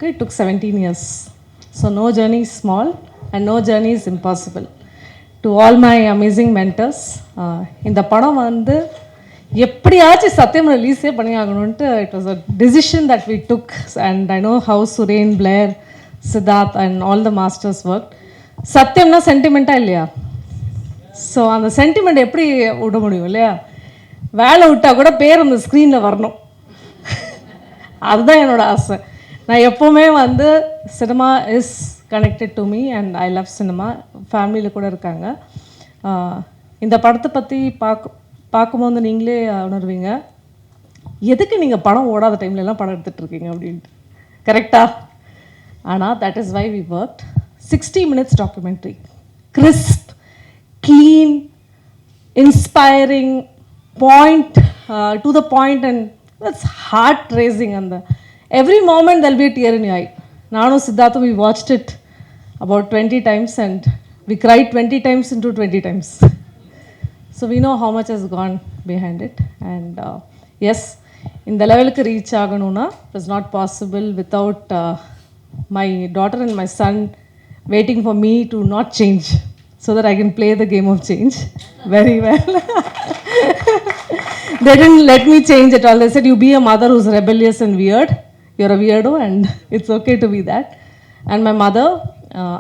It took 17 years. So no journey is small and no journey is impossible. To all my amazing mentors, இந்த படம் வந்து எப்படியாச்சும் சத்தியம் ரிலீஸே பண்ணி ஆகணும்ட்டு it was a decision that we took and I know how Suren Blair Siddharth and all the masters work. சத்தியம்னா சென்டிமெண்ட்டாக இல்லையா? ஸோ அந்த சென்டிமெண்ட் எப்படி விட முடியும் இல்லையா? வேலை விட்டால் கூட பேர் அந்த ஸ்க்ரீனில் வரணும். அதுதான் என்னோடய ஆசை. நான் எப்போவுமே வந்து cinema is connected to me and I love cinema. ஃபேமிலியில் கூட இருக்காங்க. இந்த படத்தை பற்றி பார்க்கும்போது நீங்களே உணர்வீங்க, எதுக்கு நீங்கள் படம் ஓடாத டைம்லலாம் படம் எடுத்துகிட்ருக்கீங்க அப்படின்ட்டு. கரெக்டாக? ஆனால் that is why we work. 60 minutes documentary, crisp, clean, inspiring, point to the point and it's heart racing. அந்த every moment there'll be a tear in your eye. Nanu Siddharth, we watched it about 20 times and we cried 20 times into 20 times. So we know how much has gone behind it. And yes, in the level ku reach aganuna, it was not possible without my daughter and my son waiting for me to not change so that I can play the game of change very well. They didn't let me change at all. They said, you be a mother who's rebellious and weird. You're a weirdo and it's okay to be that. And my mother,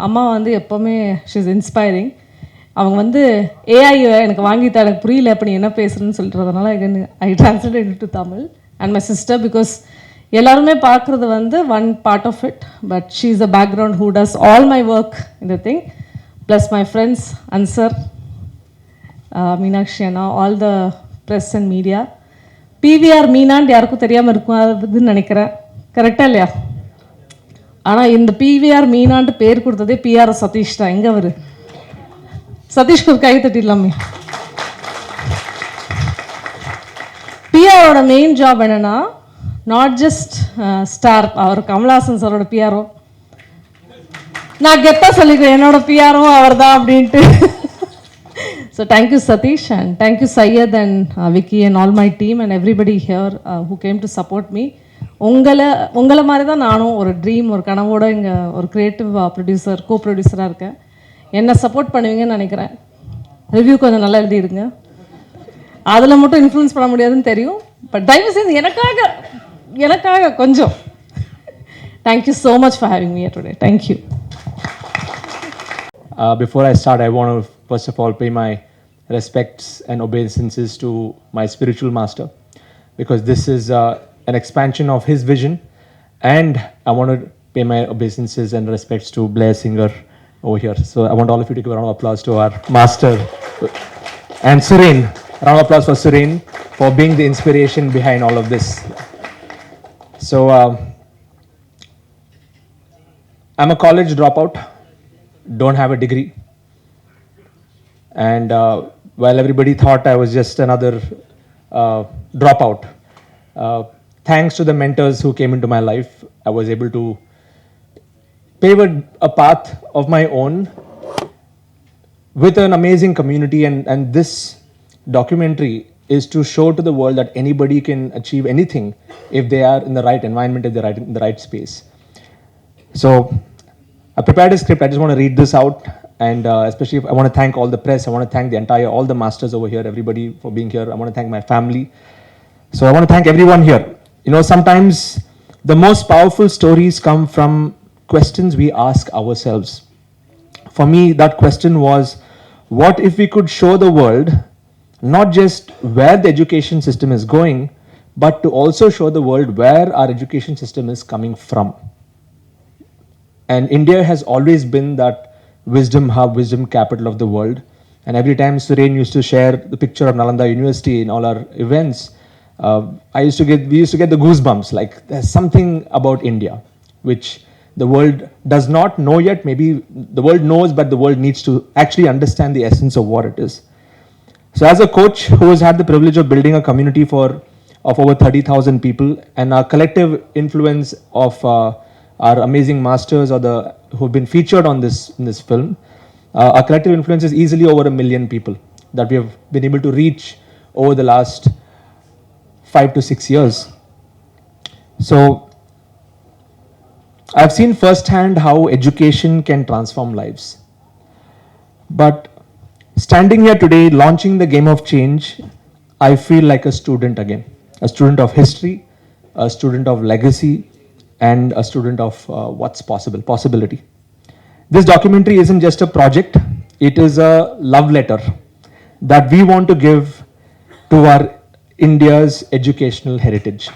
அம்மா வந்து எப்போவுமே she's inspiring. அவங்க வந்து AI எனக்கு வாங்கித்தா எனக்கு புரியல அப்போ நீ என்ன பேசுகிறேன்னு சொல்லிட்டுறதுனால I translate it to Tamil. And my sister, because எல்லாருமே பார்க்குறது வந்து one part of it, but she is a background who does all my work in the thing. Plus my friends answer, Meenakshi அண்ணா, all the press and media. PVR மீனான்னு யாருக்கும் தெரியாமல் இருக்கும் அதுன்னு நினைக்கிறேன். கரெக்டாக இல்லையா? ஆனால் இந்த பிவிஆர் மீனான்ட்டு பேர் கொடுத்ததே பிஆர் சதீஷ் தான். எங்கே அவர்? சதீஷ்க்கு ஒரு கை தட்டிடலாமே. பிஆரோட மெயின் ஜாப் என்னென்னா, நாட் ஜஸ்ட் ஸ்டார், அவர் கமல்ஹாசன் சாரோட பிஆரோ. நான் கெத்தாக சொல்லிக்கிறேன், என்னோட பிஆரும் அவர் தான் அப்படின்ட்டு. So thank you Satish and thank you Syed and Vicky and all my team and everybody here who came to support me. உங்களை மாதிரி தான் நானும் ஒரு ட்ரீம், ஒரு கனவோட இங்கே ஒரு க்ரியேட்டிவ் ப்ரொடியூசர், கோ ப்ரொடியூசராக இருக்கேன். என்ன சப்போர்ட் பண்ணுவீங்கன்னு நினைக்கிறேன். ரிவ்யூ கொஞ்சம் நல்லா எழுதிடுங்க. அதில் மட்டும் இன்ஃப்ளூயன்ஸ் பண்ண முடியாதுன்னு தெரியும், பட் தயவு செய்து எனக்காக கொஞ்சம். Thank you so much for having me here today. Thank you. Before I start, I want to first of all pay my respects and obeisances to my spiritual master, because this is an expansion of his vision, and I want to pay my obeisances and respects to Blair Singer over here. So I want all of you to give a round of applause to our master and Suren. A round of applause for Suren for being the inspiration behind all of this. So I'm a college dropout, don't have a degree, and while everybody thought I was just another dropout, thanks to the mentors who came into my life, I was able to pave a path of my own with an amazing community, and this documentary is to show to the world that anybody can achieve anything if they are in the right environment, if they're in the right space. So I prepared a script. I just want to read this out, and especially I want to thank all the press. I want to thank all the masters over here, everybody for being here. I want to thank my family. So I want to thank everyone here. You know, sometimes the most powerful stories come from questions we ask ourselves. For me, that question was, what if we could show the world not just where the education system is going, but to also show the world where our education system is coming from. And India has always been that wisdom hub, wisdom capital of the world. And every time Suren used to share the picture of Nalanda University in all our events, we used to get the goosebumps, like there's something about India which the world does not know yet. Maybe the world knows, but the world needs to actually understand the essence of what it is. So as a coach who has had the privilege of building a community of over 30,000 people, and our collective influence of our amazing masters who've been featured in this film, our collective influence is easily over 1 million people that we have been able to reach over the last 5 to 6 years. So I've seen firsthand how education can transform lives. But standing here today, launching the game of change, I feel like a student again. A student of history, a student of legacy, and a student of what's possible, possibility. This documentary isn't just a project, it is a love letter that we want to give to our India's educational heritage.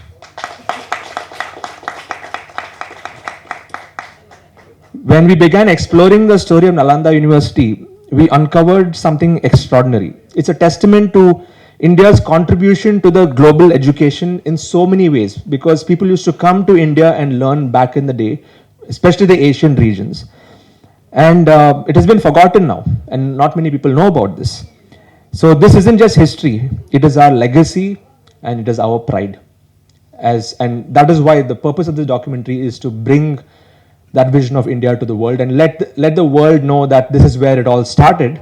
When we began exploring the story of Nalanda University, we uncovered something extraordinary. It's a testament to India's contribution to the global education in so many ways, because people used to come to India and learn back in the day, especially the Asian regions. And it has been forgotten now, and not many people know about this. So this isn't just history, it is our legacy and it is our pride. And that is why the purpose of this documentary is to bring that vision of India to the world and let the world know that this is where it all started,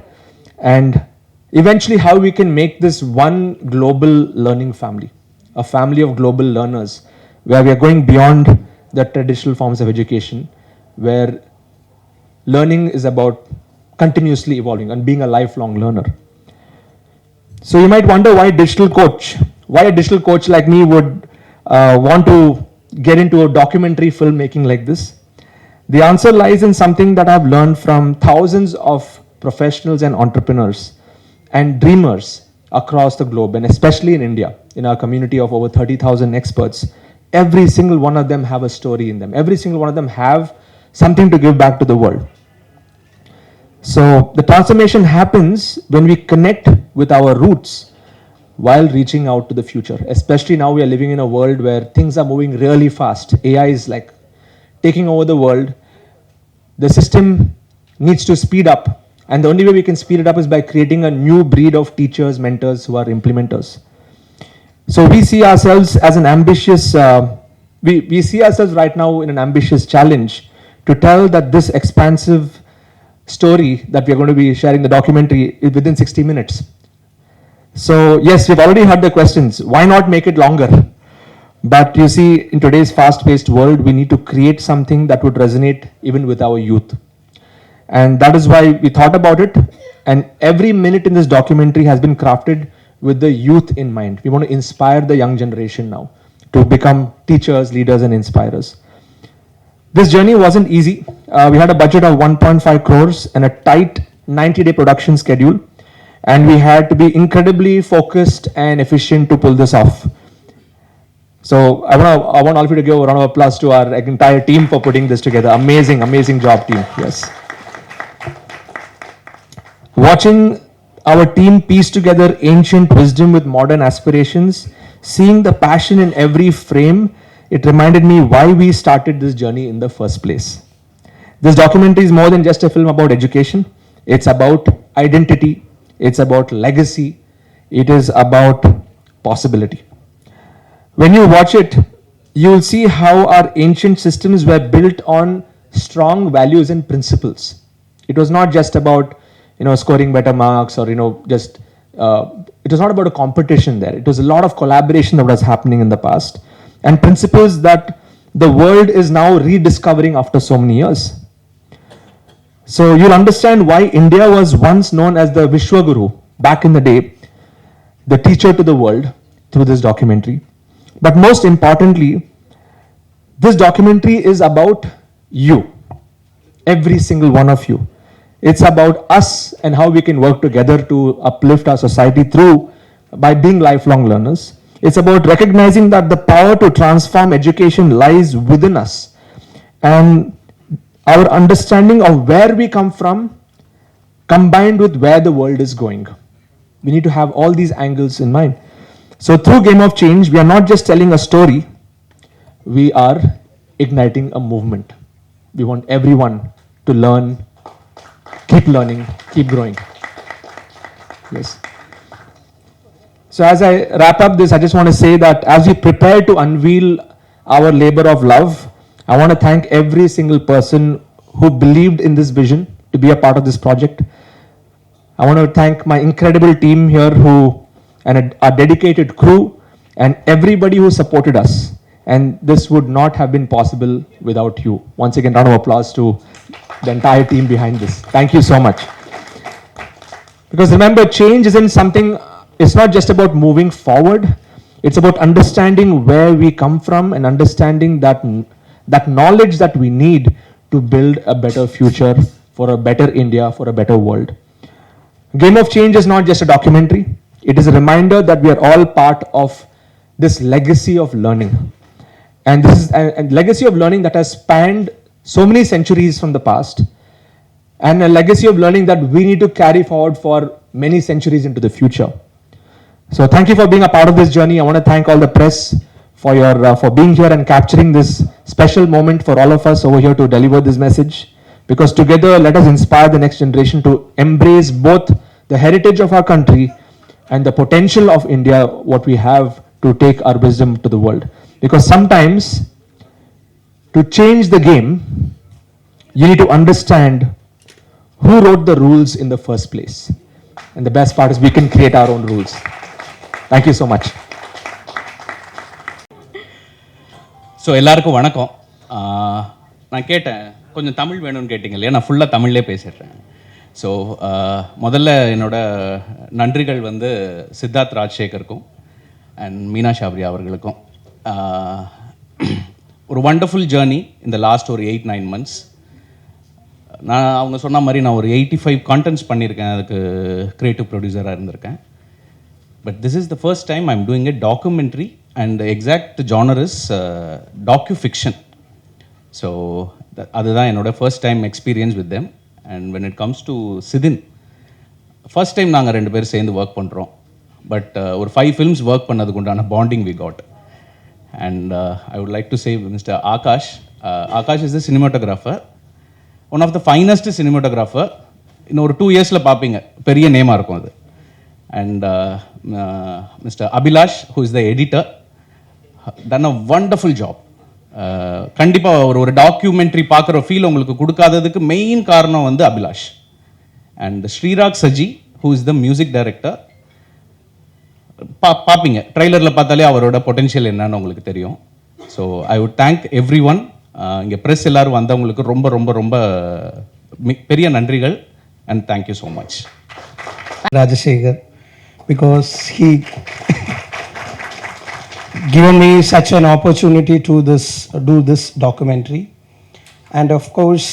and eventually how we can make this one global learning family, a family of global learners, where we are going beyond the traditional forms of education, where learning is about continuously evolving and being a lifelong learner. So you might wonder why a digital coach like me would want to get into a documentary filmmaking like this. The answer lies in something that I've learned from thousands of professionals and entrepreneurs and dreamers across the globe, and especially in India, in our community of over 30,000 experts. Every single one of them have a story in them. Every single one of them have something to give back to the world. So the transformation happens when we connect with our roots while reaching out to the future. Especially now we are living in a world where things are moving really fast. AI is like taking over the world. The system needs to speed up, and the only way we can speed it up is by creating a new breed of teachers, mentors who are implementers. So we see ourselves as an ambitious, we see ourselves right now in an ambitious challenge to tell that this expansive story that we are going to be sharing the documentary is within 60 minutes. So yes, we've already heard the questions. Why not make it longer? But you see, in today's fast-paced world, we need to create something that would resonate even with our youth. And that is why we thought about it. And every minute in this documentary has been crafted with the youth in mind. We want to inspire the young generation now to become teachers, leaders, and inspirers. This journey wasn't easy. We had a budget of 1.5 crores and a tight 90-day production schedule. And we had to be incredibly focused and efficient to pull this off. So I want all of you to give a round of applause to our entire team for putting this together. Amazing, amazing job, team. Yes. Watching our team piece together ancient wisdom with modern aspirations, seeing the passion in every frame, it reminded me why we started this journey in the first place. This documentary is more than just a film about education. It's about identity. It's about legacy. It is about possibility. When you watch it, you'll see how our ancient systems were built on strong values and principles. It was not just about, scoring better marks or, it was not about a competition there. It was a lot of collaboration that was happening in the past, and principles that the world is now rediscovering after so many years. So you'll understand why India was once known as the Vishwaguru back in the day, the teacher to the world, through this documentary. But most importantly, this documentary is about you, every single one of you. It's about us and how we can work together to uplift our society by being lifelong learners. It's about recognizing that the power to transform education lies within us, and our understanding of where we come from combined with where the world is going. We need to have all these angles in mind. So through Game of Change, we are not just telling a story, we are igniting a movement. We want everyone to learn, keep growing. Yes. So as I wrap up this, I just want to say that as we prepare to unveil our labor of love, I want to thank every single person who believed in this vision to be a part of this project. I want to thank my incredible team here and our dedicated crew and everybody who supported us. And this would not have been possible without you. Once again, round of applause to the entire team behind this. Thank you so much. Because remember, change isn't something, it's not just about moving forward. It's about understanding where we come from and understanding that knowledge that we need to build a better future for a better India, for a better world. Game of Change is not just a documentary. It is a reminder that we are all part of this legacy of learning. And this is a legacy of learning that has spanned so many centuries from the past, and a legacy of learning that we need to carry forward for many centuries into the future. So thank you for being a part of this journey. I want to thank all the press for being here and capturing this special moment for all of us over here to deliver this message. Because together, let us inspire the next generation to embrace both the heritage of our country and the potential of India, what we have to take our wisdom to the world. Because sometimes, to change the game, you need to understand who wrote the rules in the first place. And the best part is we can create our own rules. Thank you so much. So எல்லாருக்கும் வணக்கம். நான் கேட்டேன், கொஞ்சம் தமிழ் வேணும்னு கேட்டிங்க இல்லையா? நான் ஃபுல்லாக தமிழ்லே பேசிடுறேன். ஸோ முதல்ல என்னோட நன்றிகள் வந்து சித்தார்த் ராஜ்சேகருக்கும் அண்ட் மீனா சாப்ரியா அவர்களுக்கும். ஒரு வண்டர்ஃபுல் ஜேர்னி இந்த லாஸ்ட் ஒரு 8-9 months. அவங்க சொன்ன மாதிரி நான் ஒரு 85 கான்டென்ட்ஸ் பண்ணியிருக்கேன், அதுக்கு க்ரியேட்டிவ் ப்ரொடியூசராக இருந்திருக்கேன். But this is the first time I am doing a documentary and exact genre is docufiction. So அதுதான் என்னோட first time experience with them. And when it comes to Sithin, first time நாங்கள் 2 பேரும் சேர்ந்து work பண்ணுறோம். But ஒரு 5 films work பண்ணதுக்கு உண்டான bonding we got. And I would like to say mister Akash. Akash is the cinematographer, one of the finest cinematographer. இன்னும் ஒரு 2 yearsல பார்ப்பீங்க, பெரிய நேமாக இருக்கும் அது. And mister Abhilash, who is the editor, done a wonderful job. கண்டிப்பாக ஒரு டாக்யூமெண்ட்ரி பார்க்குற ஃபீல் உங்களுக்கு கொடுக்காததுக்கு மெயின் காரணம் வந்து Abhilash. And Sreerag Saji, who is the music director. பார்ப்பீங்க, ட்ரைலரில் பார்த்தாலே அவரோட பொட்டென்ஷியல் என்னன்னு உங்களுக்கு தெரியும். So I would thank everyone. இங்கே ப்ரெஸ் எல்லோரும் வந்தவங்களுக்கு ரொம்ப ரொம்ப ரொம்ப பெரிய நன்றிகள். And thank you so much. Rajsekar, because he given me such an opportunity to do this documentary. And of course,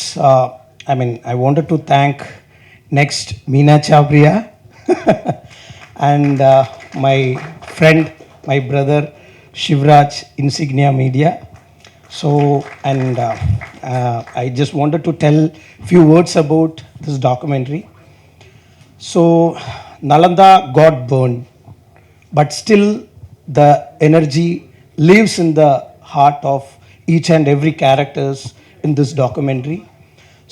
I wanted to thank next Meena Chhabbria and my friend, my brother Shivraj, Insignia Media. So, and I just wanted to tell few words about this documentary. So, Nalanda got burned, but still the energy lives in the heart of each and every characters in this documentary.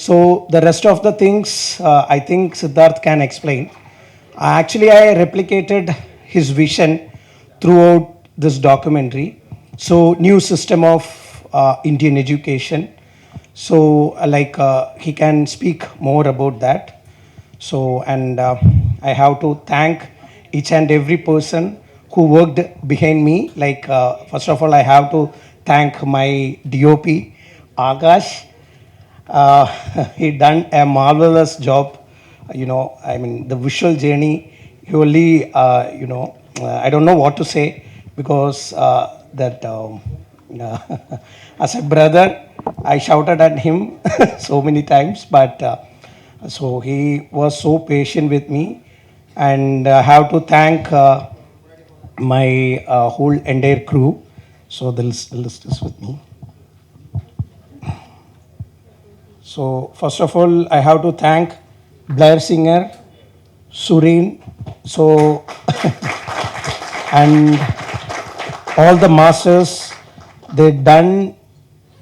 So the rest of the things I think Siddharth can explain. Actually, I replicated his vision throughout this documentary. So new system of Indian education. So he can speak more about that. So, and I have to thank each and every person who worked behind me. First of all, I have to thank my DOP, Akash. He done a marvelous job. The visual journey, he only, I don't know what to say, because as a brother, I shouted at him so many times, but so he was so patient with me. And I have to thank my whole entire crew. So the list is with me. So first of all, I have to thank Blair Singer, Sureen, so and all the masters. They done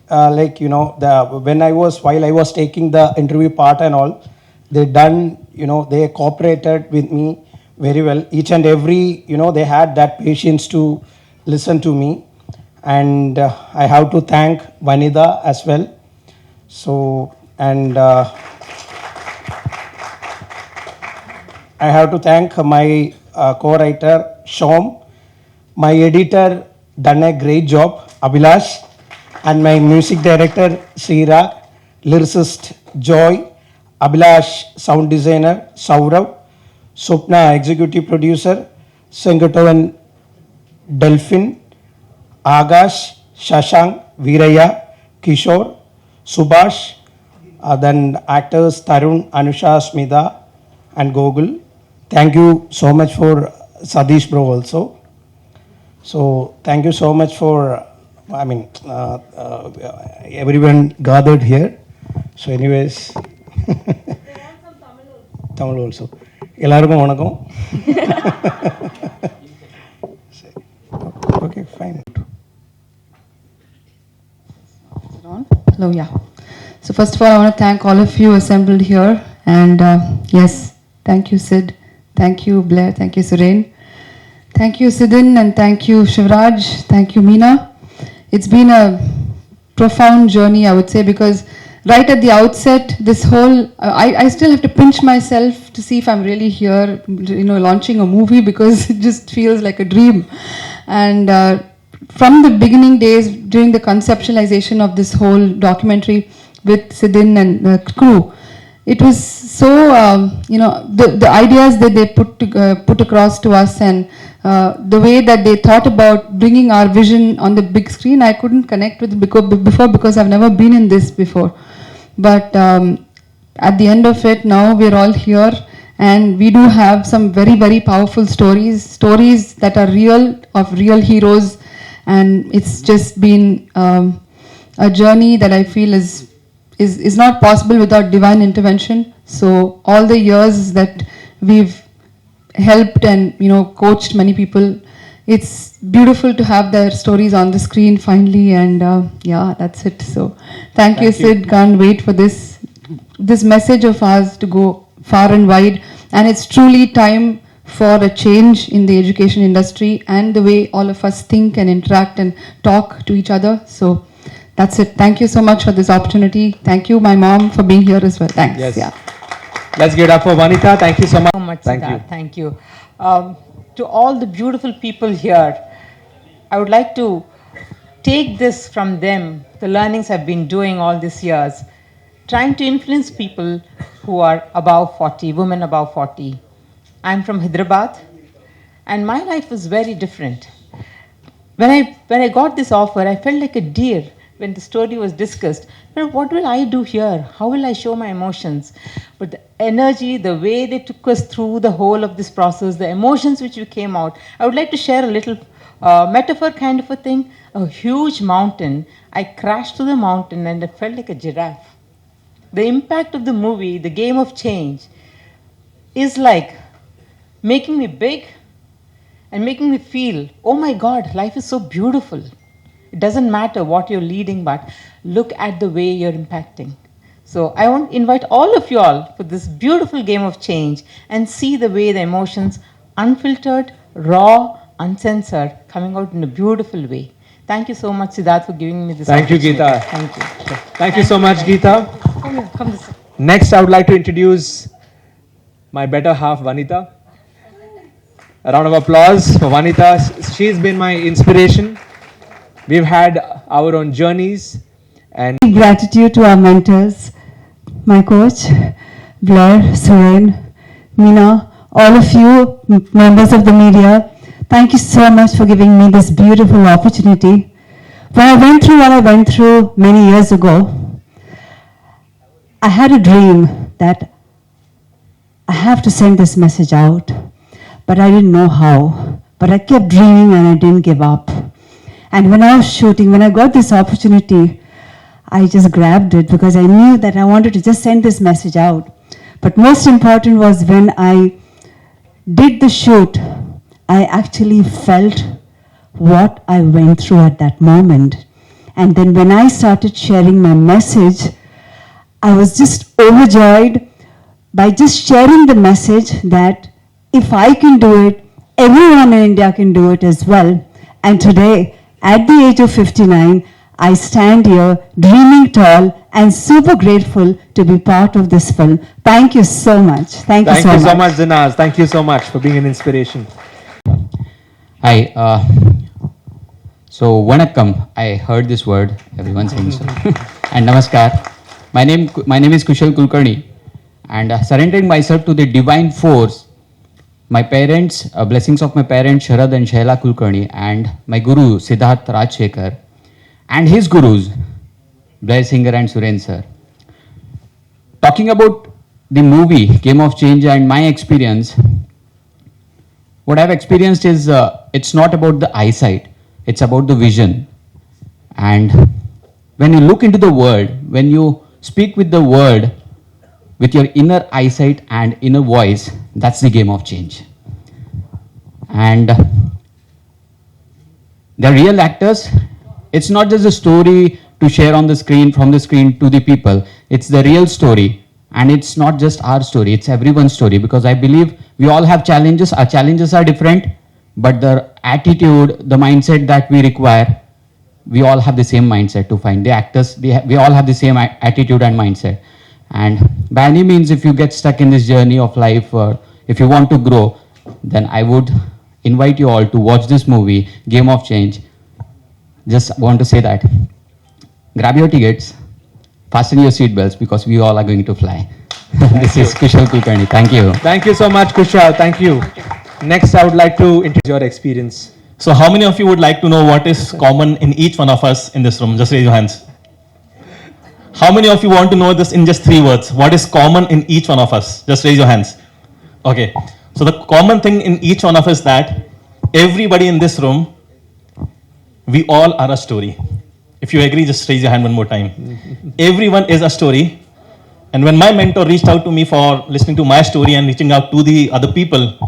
while I was taking the interview part and all, they done, they cooperated with me very well. Each and every, they had that patience to listen to me. And I have to thank Vanida as well. So, and I have to thank my co-writer Shom, my editor done a great job. Abhilash, and my music director Srirag, lyricist Joy, Abhilash sound designer Saurav, Swapna executive producer, Sengatovan Delphin, Agash, Shashank, Veeraya, Kishore, Subhash, then actors Tarun, Anusha, Smita, and Gogul. Thank you so much for Sadish bro also. So thank you so much for, everyone gathered here. So anyways, Tamil also. எல்லாருக்கும் வணக்கம். Okay, fine. Hello, yeah. So first of all, I want to thank all of you assembled here. And yes, thank you, Sid. Thank you, Blair. Thank you, Suren. Thank you, Sidhin. And thank you, Shivraj. Thank you, Meena. It's been a profound journey, I would say, because right at the outset, this whole, I still have to pinch myself to see if I'm really here, launching a movie, because it just feels like a dream. And from the beginning days, during the conceptualization of this whole documentary with Sidhin and the crew, it was so, the ideas that they put across to us, and the way that they thought about bringing our vision on the big screen, I couldn't connect with before because I've never been in this before. But at the end of it, now we're all here, and we do have some very, very powerful stories that are real, of real heroes, and it's just been a journey that I feel is not possible without divine intervention. So all the years that we've helped and coached many people, it's beautiful to have their stories on the screen finally. And yeah, that's it. So thank you, Sid. Can't wait for this message of ours to go far and wide. And it's truly time for a change in the education industry and the way all of us think and interact and talk to each other. So that's it. Thank you so much for this opportunity. Thank you, my mom, for being here as well. Thanks. Yes. Yeah. Let's give it up for Vanita. Thank you so much. Thank you. Thank you. To all the beautiful people here, I would like to take this from them, the learnings I've been doing all these years, trying to influence people who are above 40, women above 40. I'm from Hyderabad, and my life was very different. When I got this offer, I felt like a deer when the story was discussed. But what will I do here? How will I show my emotions? But the energy, the way they took us through the whole of this process, the emotions which came out, I would like to share a little metaphor kind of a thing. A huge mountain. I crashed through the mountain and I felt like a giraffe. The impact of the movie, the game of change, is like making me big and making me feel, oh my God, life is so beautiful. It doesn't matter what you're leading, but look at the way you're impacting. So I want to invite all of you all for this beautiful game of change and see the way the emotions, unfiltered, raw, uncensored, coming out in a beautiful way. Thank you so much, Siddharth, for giving me this opportunity. Geeta. Thank you. Thank you so much, Geeta. Come this way. Next, I would like to introduce my better half, Vanita. A round of applause for Vanita. She's been my inspiration. We've had our own journeys, and gratitude to our mentors, my coach, Blair, Suren, Meena, all of you members of the media. Thank you so much for giving me this beautiful opportunity. When I went through what I went through many years ago, I had a dream that I have to send this message out, but I didn't know how. But I kept dreaming and I didn't give up. And when I was shooting, when I got this opportunity, I just grabbed it because I knew that I wanted to just send this message out. But most important was when I did the shoot, I actually felt what I went through at that moment. And then when I started sharing my message, I was just overjoyed by just sharing the message that if I can do it, everyone in India can do it as well. And today, at the age of 59, I stand here dreaming tall and super grateful to be part of this film. Thank you so much. Thank you so much. Zinaz. Thank you so much for being an inspiration. Hi. So, Vanakkam, I heard this word, everyone saying so. And Namaskar. My name is Kushal Kulkarni, and surrendering myself to the divine force, my parents, blessings of my parents Sharad and Shaila Kulkarni, and my guru Siddharth Rajsekar, and his gurus Blair Singer and Suren sir. Talking about the movie Game of Change and my experience, what I've experienced is it's not about the eyesight, it's about the vision. And when you look into the world, when you speak with the world, with your inner eyesight and inner voice, that's the game of change. And the real actors, it's not just a story to share on the screen, from the screen to the people. It's the real story. And it's not just our story, it's everyone's story. Because I believe we all have challenges. Our challenges are different, but the attitude, the mindset that we require, we all have the same mindset to find. The actors, we all have the same attitude and mindset. And by any means, if you get stuck in this journey of life, or if you want to grow, then I would invite you all to watch this movie, Game of Change. Just want to say that. Grab your tickets, fasten your seatbelts, because we all are going to fly. This is Kushal Kulkarni. Thank you. Thank you so much, Kushal. Thank you. Next, I would like to introduce your experience. So how many of you would like to know what is common in each one of us in this room? Just raise your hands. How many of you want to know this in just 3 words? What is common in each one of us? Just raise your hands. Okay. So the common thing in each one of us that everybody in this room, we all are a story. If you agree, just raise your hand one more time. Everyone is a story. And when my mentor reached out to me for listening to my story and reaching out to the other people,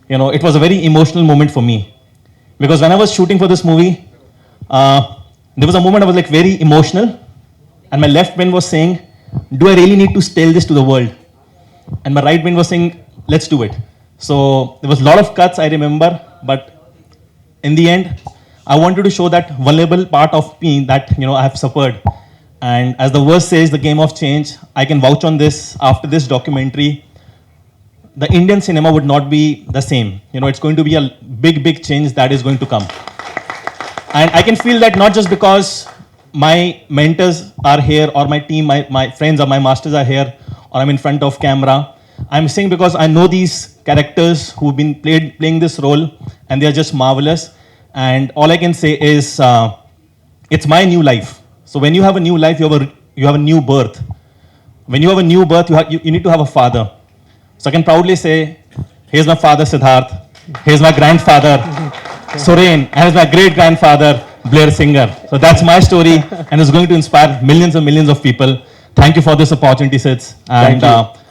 you know, it was a very emotional moment for me. Because when I was shooting for this movie, there was a moment I was like very emotional, and my left brain was saying, do I really need to tell this to the world? And my right brain was saying, let's do it. So there was a lot of cuts, I remember, but in the end, I wanted to show that vulnerable part of me that, you know, I have suffered. And as the verse says, the game of change, I can vouch on this. After this documentary, the Indian cinema would not be the same. You know, it's going to be a big, big change that is going to come. And I can feel that not just because my mentors are here, or my team, my friends or my masters are here, or I'm in front of camera. I'm saying because I know these characters who've been playing this role, and they're just marvelous. And all I can say is, it's my new life. So when you have a new life, you have a new birth. When you have a new birth, you need to have a father. So I can proudly say, here's my father Siddharth, here's my grandfather Suren, and here's my great-grandfather Blair Singer. So that's my story, and it's going to inspire millions and millions of people. Thank you for this opportunity, Sids. And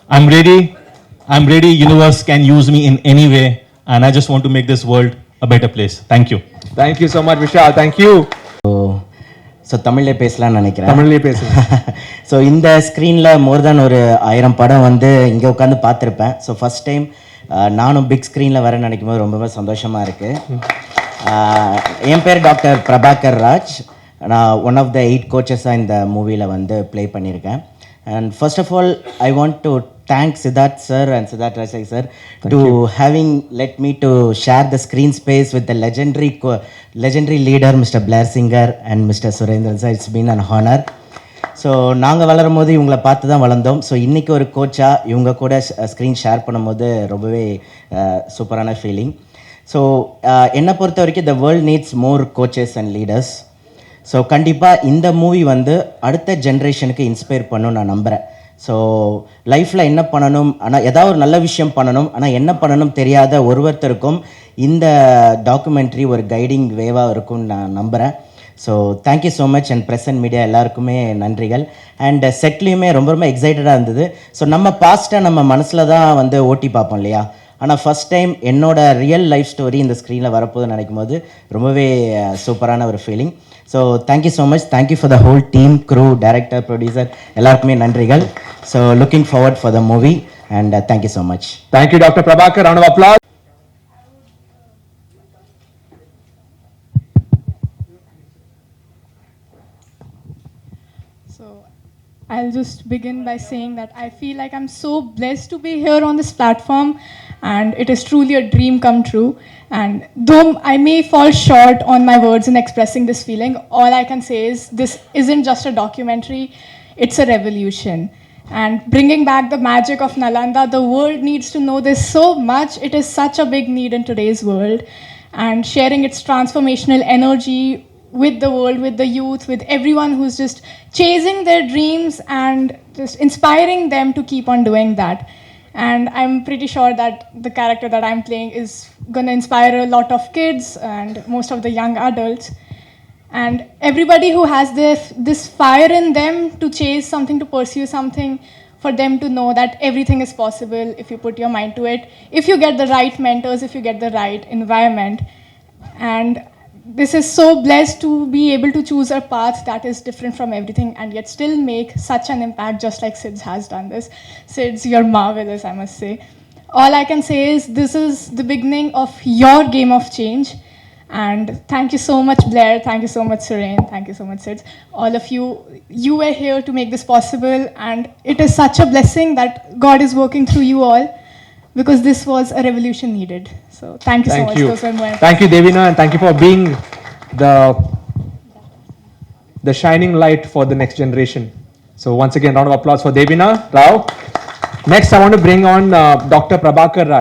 I'm ready, universe can use me in any way, and I just want to make this world a better place. Thank you. Thank you so much, Vishal. Thank you. So தமிழ்லே பேசலாம்னு நினைக்கிறேன். தமிழ்லேயே பேசுங்க. So இந்த ஸ்க்ரீனில் மோர் தென் ஒரு 1000 படம் வந்து இங்கே உட்காந்து பார்த்துருப்பேன். ஸோ ஃபஸ்ட் டைம் நானும் பிக் ஸ்க்ரீனில் வரேன்னு நினைக்கும் போது ரொம்பவே சந்தோஷமாக இருக்குது. என் பேர் டாக்டர் பிரபாகர் ராஜ். நான் ஒன் ஆஃப் த 8 கோச்சஸாக இந்த மூவியில் வந்து ப்ளே பண்ணியிருக்கேன். And first of all, I want to thank Siddharth sir and Siddharth Rajsekar sir to having let me to share the screen space with the legendary leader Mr. Blair Singer and Mr. Surendran sir. It's been an honor. So நாங்கள் வளரும் போது இவங்களை பார்த்து தான் வளர்ந்தோம். So இன்றைக்கி ஒரு கோச்சாக இவங்க கூட ஸ்க்ரீன் ஷேர் பண்ணும்போது ரொம்பவே சூப்பரான ஃபீலிங். ஸோ என்னை பொறுத்த வரைக்கும் the world needs more coaches and leaders. So கண்டிப்பாக இந்த மூவி வந்து அடுத்த ஜென்ரேஷனுக்கு இன்ஸ்பயர் பண்ணணும்னு நான் நம்புகிறேன். ஸோ லைஃப்பில் என்ன பண்ணணும், ஆனால் ஏதாவது ஒரு நல்ல விஷயம் பண்ணணும், ஆனால் என்ன பண்ணணும் தெரியாத ஒருத்தருக்கும் இந்த டாக்குமெண்ட்ரி ஒரு கைடிங் வேவாக இருக்கும்னு நான் நம்புகிறேன். So thank you so much. And press and media எல்லாருக்குமே நன்றிகள். அண்ட் செட்லேயுமே ரொம்ப ரொம்ப எக்ஸைட்டடாக இருந்தது. ஸோ நம்ம பாஸ்ட்டை நம்ம மனசில் தான் வந்து ஓட்டி பார்ப்போம் இல்லையா, ஆனால் ஃபஸ்ட் டைம் என்னோட ரியல் லைஃப் ஸ்டோரி இந்த ஸ்க்ரீனில் வரப்போகுதுன்னு நினைக்கும் போது ரொம்பவே சூப்பரான ஒரு feeling. So thank you so much. Thank you for the whole team, crew, director, producer எல்லாருக்குமே நன்றிகள். So looking forward for the movie and thank you so much. Thank you doctor Prabhakar. Round of applause. I'll just begin by saying that I feel like I'm so blessed to be here on this platform, and it is truly a dream come true. And though I may fall short on my words in expressing this feeling, all I can say is this isn't just a documentary, it's a revolution. And bringing back the magic of Nalanda, the world needs to know this so much. It is such a big need in today's world. And sharing its transformational energy with the world, with the youth, with everyone who's just chasing their dreams and just inspiring them to keep on doing that. And I'm pretty sure that the character that I'm playing is going to inspire a lot of kids and most of the young adults. And everybody who has this fire in them to chase something, to pursue something, for them to know that everything is possible if you put your mind to it, if you get the right mentors, if you get the right environment. And this is so blessed to be able to choose a path that is different from everything and yet still make such an impact, just like Sid's has done this. Sid's, you're marvelous, I must say. All I can say is this is the beginning of your game of change. And thank you so much, Blair. Thank you so much, Suren. Thank you so much, Sid. All of you, you were here to make this possible. And it is such a blessing that God is working through you all, because this was a revolution needed. So thank you so much. Those were my- Thank you, Devina, and thank you for being the shining light for the next generation. So once again, round of applause for Devina Rao. Next, I want to bring on Dr. Prabhakar Rao.